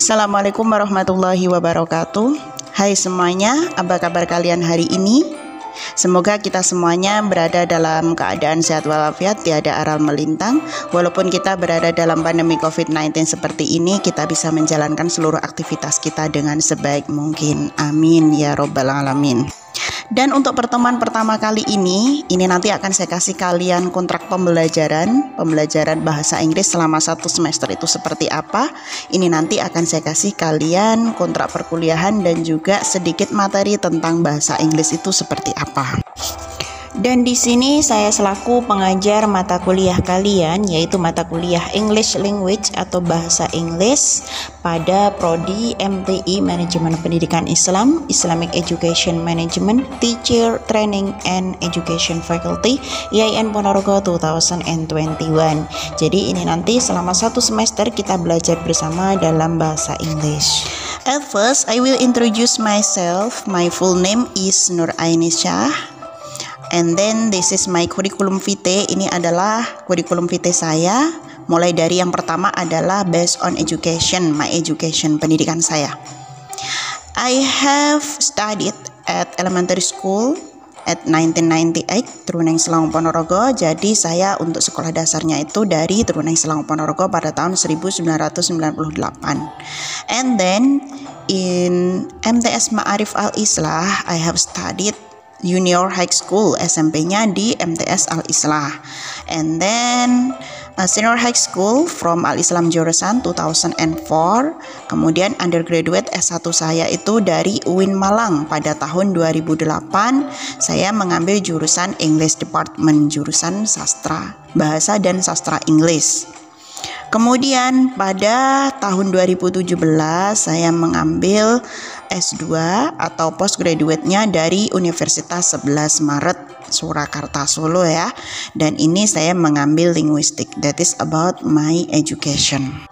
Assalamualaikum warahmatullahi wabarakatuh. Hai semuanya, apa kabar kalian hari ini? Semoga kita semuanya berada dalam keadaan sehat walafiat, tiada aral melintang. Walaupun kita berada dalam pandemi COVID-19 seperti ini, kita bisa menjalankan seluruh aktivitas kita dengan sebaik mungkin. Amin ya robbal alamin. Dan untuk pertemuan pertama kali ini nanti akan saya kasih kalian kontrak pembelajaran bahasa Inggris selama 1 semester itu seperti apa. Ini nanti akan saya kasih kalian kontrak perkuliahan dan juga sedikit materi tentang bahasa Inggris itu seperti apa. Dan di sini saya selaku pengajar mata kuliah kalian, yaitu mata kuliah English Language atau bahasa Inggris pada prodi MTI Manajemen Pendidikan Islam, Islamic Education Management, Teacher Training and Education Faculty, IAIN Ponorogo 2021. Jadi ini nanti selama 1 semester kita belajar bersama dalam bahasa Inggris. At first, I will introduce myself. My full name is Nur Ainisha. And then this is my curriculum vitae. Ini adalah curriculum vitae saya. Mulai dari yang pertama adalah based on education, my education, pendidikan saya. I have studied at elementary school at 1998 Truneng Selong Ponorogo. Jadi saya untuk sekolah dasarnya itu dari Truneng Selong Ponorogo pada tahun 1998. And then in MTS Ma'arif Al-Islah I have studied Junior High School, SMP-nya di MTS Al-Islah. And then Senior High School from Al-Islam jurusan 2004. Kemudian undergraduate S1 saya itu dari UIN Malang pada tahun 2008. Saya mengambil jurusan English Department, jurusan sastra, bahasa dan sastra Inggris. Kemudian pada tahun 2017 saya mengambil S2 atau postgraduate-nya dari Universitas 11 Maret Surakarta Solo ya. Dan ini saya mengambil linguistik. That is about my education.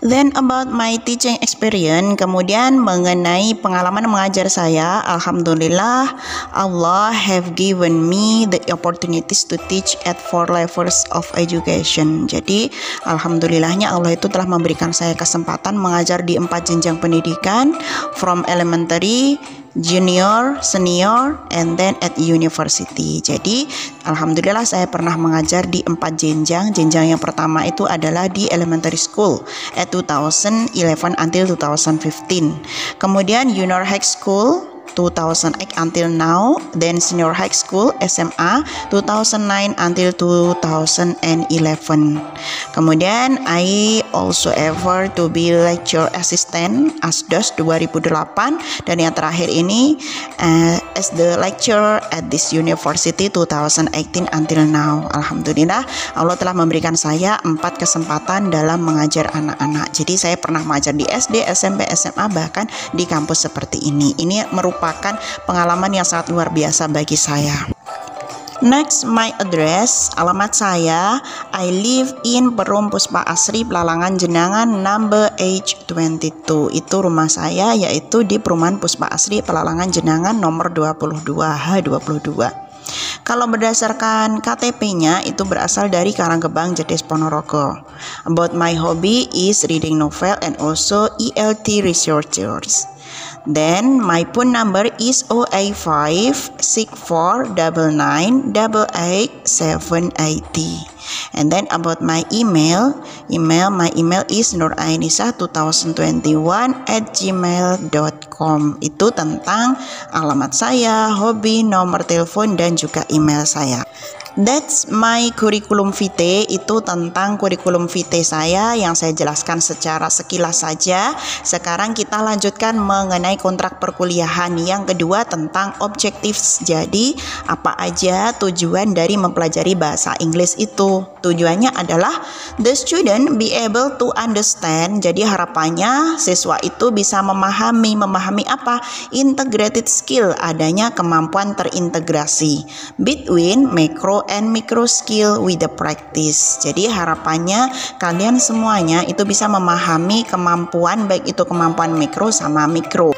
Then about my teaching experience, kemudian mengenai pengalaman mengajar saya, alhamdulillah Allah have given me the opportunities to teach at 4 levels of education. Jadi alhamdulillahnya Allah itu telah memberikan saya kesempatan mengajar di 4 jenjang pendidikan, from elementary, junior, senior, and then at university. Jadi alhamdulillah saya pernah mengajar di 4 jenjang. Jenjang yang pertama itu adalah di elementary school at 2011 until 2015. Kemudian junior high school 2008 until now, then senior high school SMA 2009 until 2011. Kemudian I also ever to be lecture assistant ASDOS 2008, dan yang terakhir ini as the lecturer at this university 2018 until now. Alhamdulillah Allah telah memberikan saya 4 kesempatan dalam mengajar anak-anak. Jadi saya pernah mengajar di SD, SMP, SMA, bahkan di kampus seperti ini. Ini merupakan pengalaman yang sangat luar biasa bagi saya. Next, my address, alamat saya. I live in Perum Puspa Asri, Pelalangan Jenangan, number H22. Itu rumah saya, yaitu di Perumahan Puspa Asri, Pelalangan Jenangan, nomor 22, H22. Kalau berdasarkan KTP-nya itu berasal dari Karanggebang, Jedes, Ponorogo. About my hobby is reading novel and also ELT researchers. Then my phone number is 08564998880. And then about my email is nurainisa2021@gmail.com. Itu tentang alamat saya, hobi, nomor telepon, dan juga email saya. That's my curriculum vitae. Itu tentang curriculum vitae saya yang saya jelaskan secara sekilas saja. Sekarang kita lanjutkan mengenai kontrak perkuliahan. Yang kedua tentang objectives. Jadi apa aja tujuan dari mempelajari bahasa Inggris itu? Tujuannya adalah the student be able to understand. Jadi harapannya siswa itu bisa memahami apa? Integrated skill, adanya kemampuan terintegrasi between macro and micro skill with the practice. Jadi harapannya kalian semuanya itu bisa memahami kemampuan, baik itu kemampuan mikro sama mikro.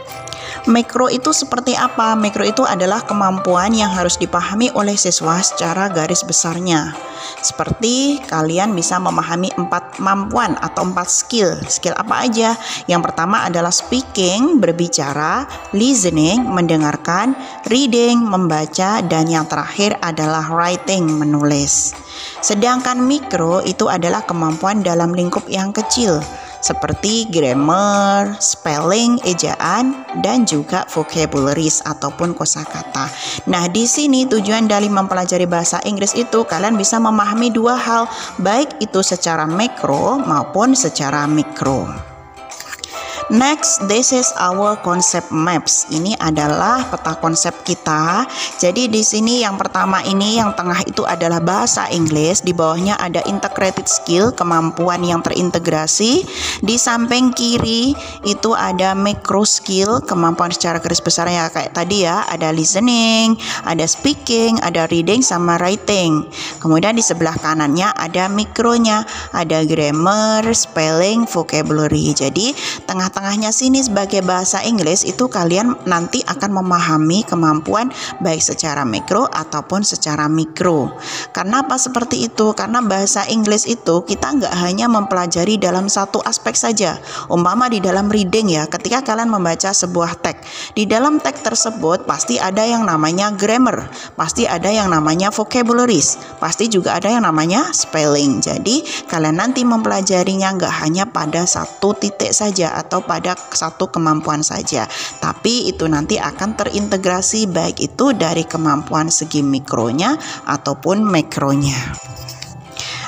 Mikro itu seperti apa? Mikro itu adalah kemampuan yang harus dipahami oleh siswa secara garis besarnya. Seperti kalian bisa memahami 4 kemampuan atau 4 skill. Skill apa aja? Yang pertama adalah speaking, berbicara, listening, mendengarkan, reading, membaca, dan yang terakhir adalah writing, menulis. Sedangkan mikro itu adalah kemampuan dalam lingkup yang kecil, seperti grammar, spelling, ejaan, dan juga vocabularies ataupun kosakata. Nah, di sini tujuan dari mempelajari bahasa Inggris itu kalian bisa memahami 2 hal, baik itu secara makro maupun secara mikro. Next, this is our concept maps. Ini adalah peta konsep kita. Jadi di sini yang pertama ini yang tengah itu adalah bahasa Inggris. Di bawahnya ada integrated skill, kemampuan yang terintegrasi. Di samping kiri itu ada micro skill, kemampuan secara garis besar ya kayak tadi ya. Ada listening, ada speaking, ada reading sama writing. Kemudian di sebelah kanannya ada mikronya, ada grammar, spelling, vocabulary. Jadi tengahnya sini sebagai bahasa Inggris itu kalian nanti akan memahami kemampuan baik secara mikro ataupun secara mikro. Karena apa seperti itu? Karena bahasa Inggris itu kita nggak hanya mempelajari dalam satu aspek saja. Umpama di dalam reading ya, ketika kalian membaca sebuah teks, di dalam teks tersebut pasti ada yang namanya grammar, pasti ada yang namanya vocabularies, pasti juga ada yang namanya spelling. Jadi kalian nanti mempelajarinya nggak hanya pada satu titik saja atau pada satu kemampuan saja, tapi itu nanti akan terintegrasi baik itu dari kemampuan segi mikronya ataupun makronya.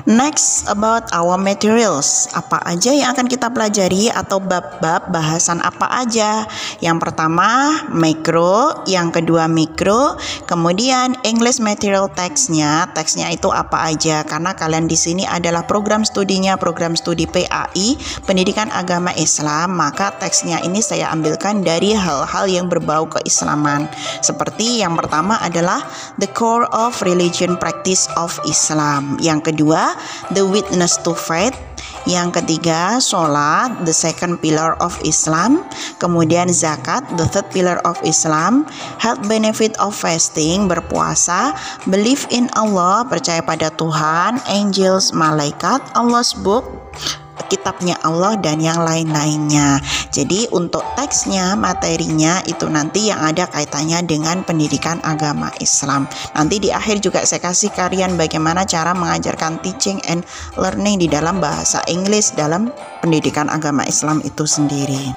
Next, about our materials. Apa aja yang akan kita pelajari atau bab-bab bahasan apa aja? Yang pertama makro, yang kedua mikro, kemudian English material text-nya itu apa aja? Karena kalian di sini adalah program studinya, program studi PAI, Pendidikan Agama Islam, maka teksnya ini saya ambilkan dari hal-hal yang berbau keislaman. Seperti yang pertama adalah the core of religion practice of Islam. Yang kedua, the witness to faith. Yang ketiga, sholat, the second pillar of Islam. Kemudian zakat, the third pillar of Islam. Health benefit of fasting, berpuasa. Belief in Allah, percaya pada Tuhan. Angels, malaikat. Allah's book, kitabnya Allah, dan yang lain-lainnya. Jadi untuk teksnya, materinya itu nanti yang ada kaitannya dengan pendidikan agama Islam. Nanti di akhir juga saya kasih kalian bagaimana cara mengajarkan teaching and learning di dalam bahasa Inggris dalam pendidikan agama Islam itu sendiri.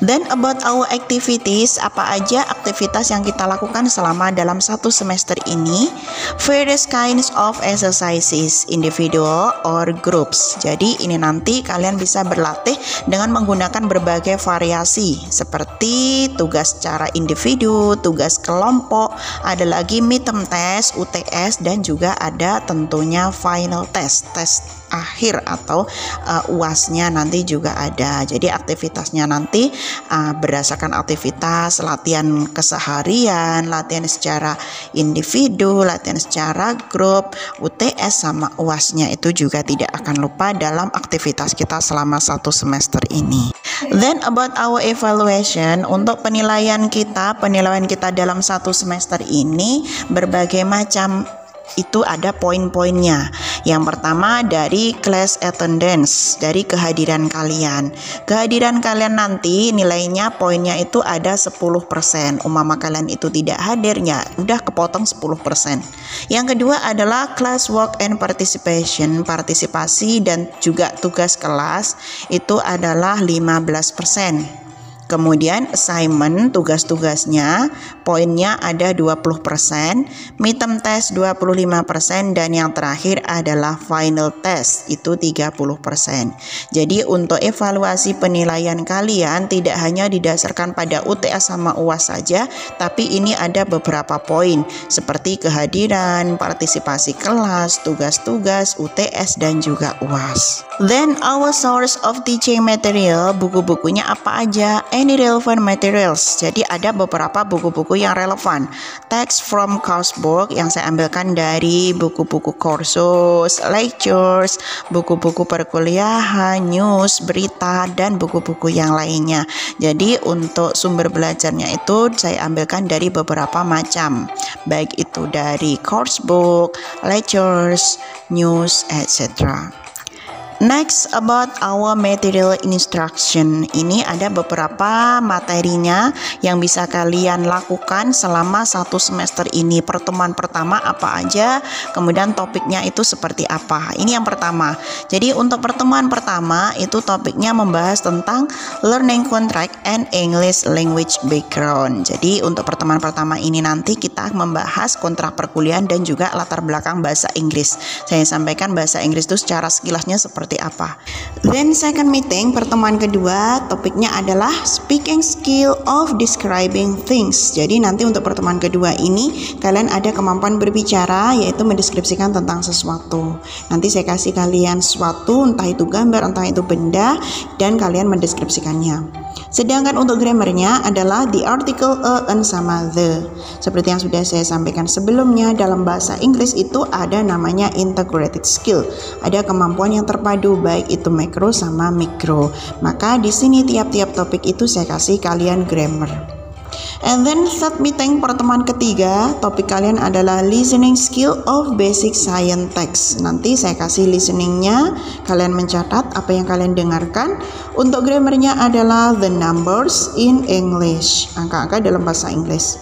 Then about our activities, apa aja aktivitas yang kita lakukan selama dalam 1 semester ini? Various kinds of exercises, individual or groups. Jadi ini nanti kalian bisa berlatih dengan menggunakan berbagai variasi seperti tugas secara individu, tugas kelompok, ada lagi midterm test, UTS, dan juga ada tentunya final test, tes akhir atau UAS-nya nanti juga ada. Jadi aktivitasnya nanti berdasarkan aktivitas, latihan keseharian, latihan secara individu, latihan secara grup, UTS sama UAS-nya itu juga tidak akan lupa dalam aktivitas kita selama 1 semester ini. Then about our evaluation, untuk penilaian kita dalam 1 semester ini berbagai macam. Itu ada poin-poinnya. Yang pertama dari class attendance, dari kehadiran kalian. Kehadiran kalian nanti nilainya poinnya itu ada 10%. Umpama kalian itu tidak hadirnya, udah kepotong 10%. Yang kedua adalah class work and participation, partisipasi dan juga tugas kelas itu adalah 15%. Kemudian assignment, tugas-tugasnya, poinnya ada 20%, midterm test 25%, dan yang terakhir adalah final test, itu 30%. Jadi untuk evaluasi penilaian kalian tidak hanya didasarkan pada UTS sama UAS saja, tapi ini ada beberapa poin, seperti kehadiran, partisipasi kelas, tugas-tugas, UTS, dan juga UAS. Then our source of teaching material, buku-bukunya apa aja? Any relevant materials. Jadi ada beberapa buku-buku yang relevan. Text from coursebook yang saya ambilkan dari buku-buku kursus, lectures, buku-buku perkuliahan, news, berita, dan buku-buku yang lainnya. Jadi untuk sumber belajarnya itu saya ambilkan dari beberapa macam, baik itu dari coursebook, lectures, news, etc. Next, about our material instruction. Ini ada beberapa materinya yang bisa kalian lakukan selama 1 semester ini. Pertemuan pertama apa aja, kemudian topiknya itu seperti apa. Ini yang pertama. Jadi untuk pertemuan pertama itu topiknya membahas tentang learning contract and English language background. Jadi untuk pertemuan pertama ini nanti kita membahas kontrak perkuliahan dan juga latar belakang bahasa Inggris. Saya sampaikan bahasa Inggris itu secara sekilasnya seperti apa. Then second meeting, pertemuan kedua, topiknya adalah speaking skill of describing things. Jadi nanti untuk pertemuan kedua ini kalian ada kemampuan berbicara, yaitu mendeskripsikan tentang sesuatu. Nanti saya kasih kalian sesuatu, entah itu gambar, entah itu benda, dan kalian mendeskripsikannya. Sedangkan untuk grammarnya adalah the article a, an, sama the. Seperti yang sudah saya sampaikan sebelumnya, dalam bahasa Inggris itu ada namanya integrated skill. Ada kemampuan yang terpadu, baik itu makro sama mikro. Maka di sini tiap-tiap topik itu saya kasih kalian grammar. And then third meeting, pertemuan ketiga, topik kalian adalah listening skill of basic science text. Nanti saya kasih listeningnya, kalian mencatat apa yang kalian dengarkan. Untuk grammarnya adalah the numbers in English, angka-angka dalam bahasa Inggris.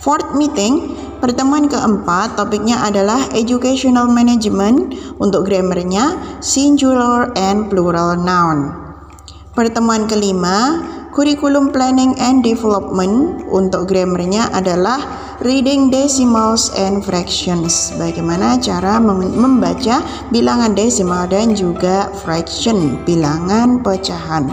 Fourth meeting, pertemuan keempat, topiknya adalah educational management. Untuk grammarnya singular and plural noun. Pertemuan kelima, curriculum planning and development. Untuk grammarnya adalah reading decimals and fractions. Bagaimana cara membaca bilangan desimal dan juga fraction, bilangan pecahan.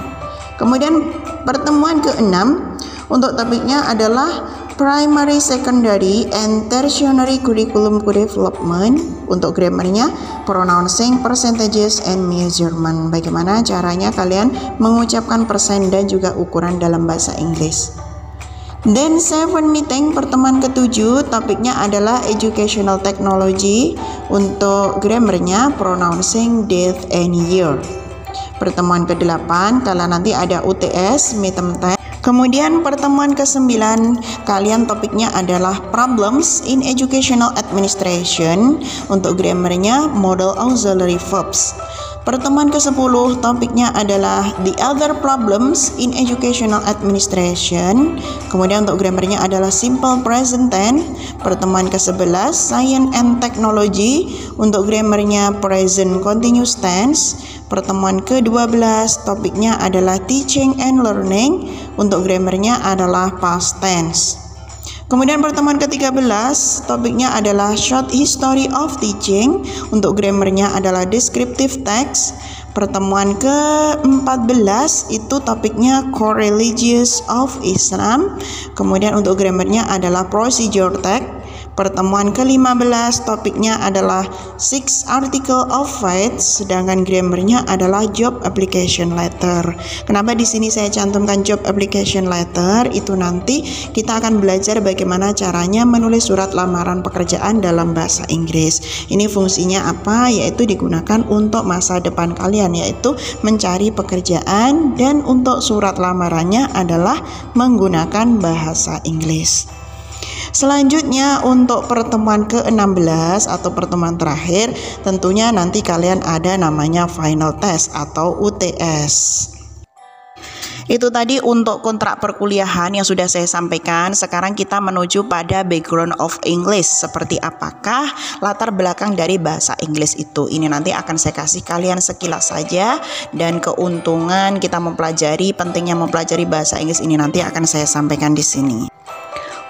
Kemudian pertemuan keenam, untuk topiknya adalah primary, secondary, and tertiary curriculum development. Untuk grammarnya pronouncing, percentages, and measurement. Bagaimana caranya kalian mengucapkan persen dan juga ukuran dalam bahasa Inggris. Then seven meeting, pertemuan ketujuh, topiknya adalah educational technology. Untuk grammarnya pronouncing, date, and year. Pertemuan ke-8, kalian nanti ada UTS, midterm test. Kemudian pertemuan ke-9, kalian topiknya adalah problems in educational administration. Untuk grammarnya model auxiliary verbs. Pertemuan ke-10, topiknya adalah the other problems in educational administration. Kemudian untuk grammarnya adalah simple present tense. Pertemuan ke-11, science and technology. Untuk grammarnya present continuous tense. Pertemuan ke-12, topiknya adalah teaching and learning. Untuk grammarnya adalah past tense. Kemudian pertemuan ke-13, topiknya adalah short history of teaching. Untuk grammarnya adalah descriptive text. Pertemuan ke-14 itu topiknya core religions of Islam. Kemudian untuk grammarnya adalah procedure text. Pertemuan ke-15 topiknya adalah 6 article of faith, sedangkan grammarnya adalah job application letter. Kenapa di sini saya cantumkan job application letter? Itu nanti kita akan belajar bagaimana caranya menulis surat lamaran pekerjaan dalam bahasa Inggris. Ini fungsinya apa? Yaitu digunakan untuk masa depan kalian, yaitu mencari pekerjaan, dan untuk surat lamarannya adalah menggunakan bahasa Inggris. Selanjutnya untuk pertemuan ke-16 atau pertemuan terakhir, tentunya nanti kalian ada namanya final test atau UTS. Itu tadi untuk kontrak perkuliahan yang sudah saya sampaikan. Sekarang kita menuju pada background of English. Seperti apakah latar belakang dari bahasa Inggris itu? Ini nanti akan saya kasih kalian sekilas saja, dan keuntungan kita mempelajari, pentingnya mempelajari bahasa Inggris ini nanti akan saya sampaikan di sini.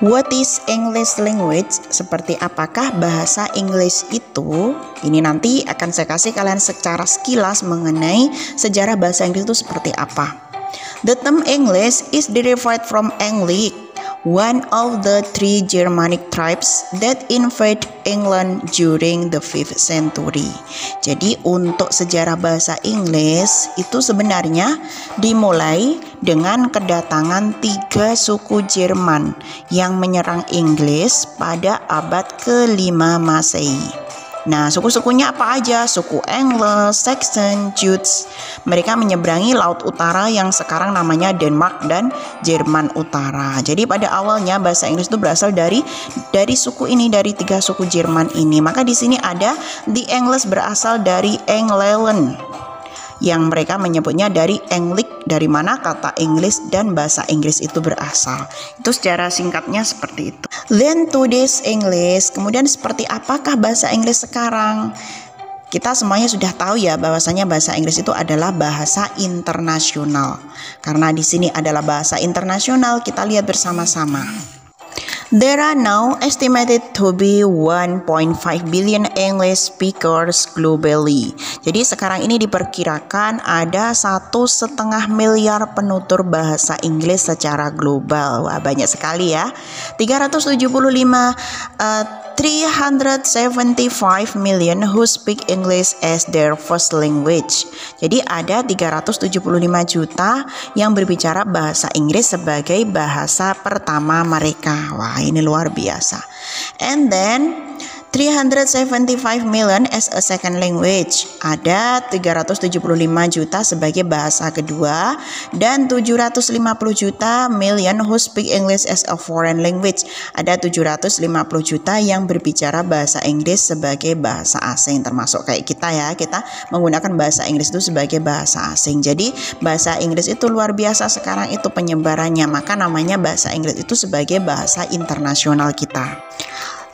What is English language? Seperti apakah bahasa Inggris itu? Ini nanti akan saya kasih kalian secara sekilas mengenai sejarah bahasa Inggris itu seperti apa. The term English is derived from English, one of the three Germanic tribes that invade England during the 5th century. Jadi untuk sejarah bahasa Inggris itu sebenarnya dimulai dengan kedatangan 3 suku Jerman yang menyerang Inggris pada abad ke-5 Masehi. Nah, suku-sukunya apa aja? Suku Anglo, Saxon, Jutes. Mereka menyeberangi Laut Utara yang sekarang namanya Denmark dan Jerman Utara. Jadi pada awalnya bahasa Inggris itu berasal dari suku ini, dari 3 suku Jerman ini. Maka di sini ada the English berasal dari England, yang mereka menyebutnya dari Englik, dari mana kata English dan bahasa Inggris itu berasal. Itu secara singkatnya seperti itu. Then today's English, kemudian seperti apakah bahasa Inggris sekarang? Kita semuanya sudah tahu ya bahwasanya bahasa Inggris itu adalah bahasa internasional. Karena di sini adalah bahasa internasional, kita lihat bersama-sama. There are now estimated to be 1.5 billion English speakers globally. Jadi sekarang ini diperkirakan ada 1,5 miliar penutur bahasa Inggris secara global. Wah, banyak sekali ya. 375 million who speak English as their first language. Jadi ada 375 juta yang berbicara bahasa Inggris sebagai bahasa pertama mereka. Wah, ini luar biasa. And then 375 million as a second language. Ada 375 juta sebagai bahasa kedua dan 750 juta million who speak English as a foreign language. Ada 750 juta yang berbicara bahasa Inggris sebagai bahasa asing, termasuk kayak kita ya. Kita menggunakan bahasa Inggris itu sebagai bahasa asing. Jadi bahasa Inggris itu luar biasa sekarang itu penyebarannya. Maka namanya bahasa Inggris itu sebagai bahasa internasional kita.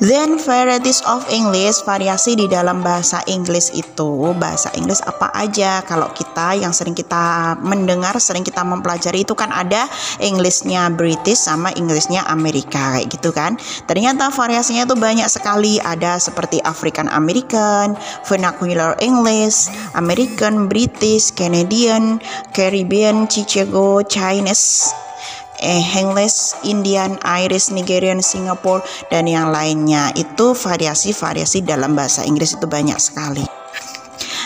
Then varieties of English, variasi di dalam bahasa Inggris itu, bahasa Inggris apa aja? Kalau kita yang sering kita mendengar, sering kita mempelajari itu kan ada Englishnya British sama Englishnya Amerika kayak gitu kan. Ternyata variasinya itu banyak sekali, ada seperti African American, Vernacular English, American, British, Canadian, Caribbean, Chicago, Chinese, English, Indian, Irish, Nigerian, Singapore, dan yang lainnya. Itu variasi-variasi dalam bahasa Inggris itu banyak sekali.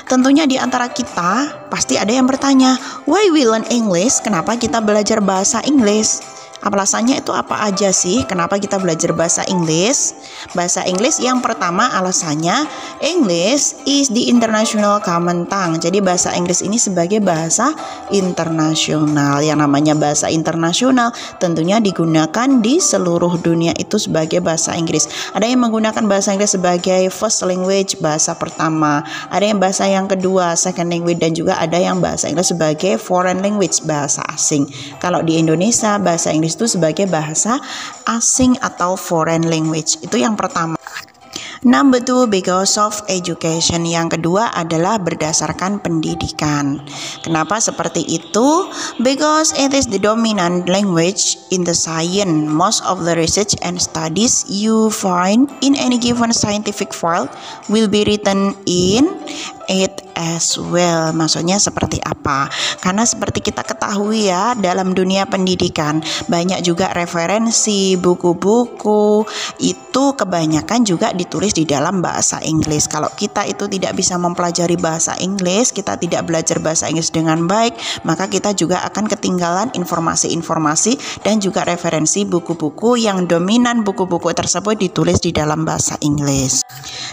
Tentunya di antara kita pasti ada yang bertanya, why we learn English? Kenapa kita belajar bahasa Inggris? Alasannya itu apa aja sih? Kenapa kita belajar bahasa Inggris? Bahasa Inggris yang pertama alasannya, English is the international common tongue. Jadi bahasa Inggris ini sebagai bahasa internasional. Yang namanya bahasa internasional tentunya digunakan di seluruh dunia itu sebagai bahasa Inggris. Ada yang menggunakan bahasa Inggris sebagai first language, bahasa pertama. Ada yang bahasa yang kedua, second language, dan juga ada yang bahasa Inggris sebagai foreign language, bahasa asing. Kalau di Indonesia bahasa Inggris itu sebagai bahasa asing atau foreign language. Itu yang pertama. Number 2, because of education. Yang kedua adalah berdasarkan pendidikan. Kenapa seperti itu? Because it is the dominant language in the science. Most of the research and studies you find in any given scientific field will be written in it as well. Maksudnya seperti apa? Karena seperti kita ketahui ya, dalam dunia pendidikan banyak juga referensi, buku-buku itu kebanyakan juga ditulis di dalam bahasa Inggris. Kalau kita itu tidak bisa mempelajari bahasa Inggris, kita tidak belajar bahasa Inggris dengan baik, maka kita juga akan ketinggalan informasi-informasi dan juga referensi buku-buku yang dominan buku-buku tersebut ditulis di dalam bahasa Inggris.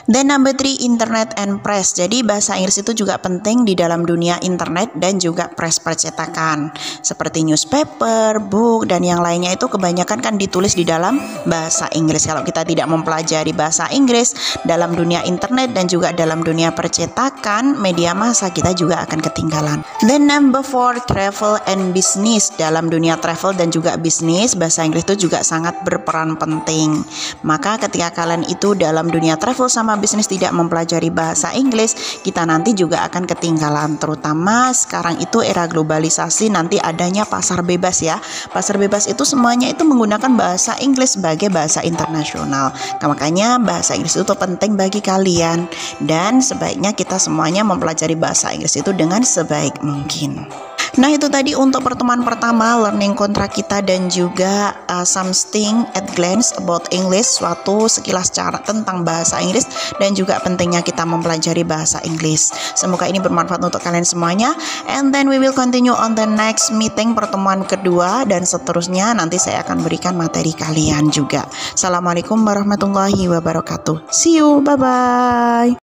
Dan number 3, internet and press. Jadi bahasa Inggris itu juga penting di dalam dunia internet dan juga press percetakan. Seperti newspaper, book, dan yang lainnya itu kebanyakan kan ditulis di dalam bahasa Inggris. Kalau kita tidak mempelajari bahasa Inggris dalam dunia internet dan juga dalam dunia percetakan, media massa, kita juga akan ketinggalan. Then number 4, travel and business. Dalam dunia travel dan juga bisnis, bahasa Inggris itu juga sangat berperan penting. Maka ketika kalian itu dalam dunia travel sama bisnis tidak mempelajari bahasa Inggris, kita nanti juga akan ketinggalan. Terutama sekarang itu era globalisasi, nanti adanya pasar bebas ya. Pasar bebas itu semuanya itu menggunakan bahasa Inggris sebagai bahasa internasional. Makanya bahasa Inggris itu penting bagi kalian, dan sebaiknya kita semuanya mempelajari bahasa Inggris itu dengan sebaik mungkin. Nah, itu tadi untuk pertemuan pertama learning kontrak kita dan juga something at glance about English, suatu sekilas cara tentang bahasa Inggris dan juga pentingnya kita mempelajari bahasa Inggris. Semoga ini bermanfaat untuk kalian semuanya, and then we will continue on the next meeting, pertemuan kedua, dan seterusnya nanti saya akan berikan materi kalian juga. Assalamualaikum warahmatullahi wabarakatuh. See you, bye bye.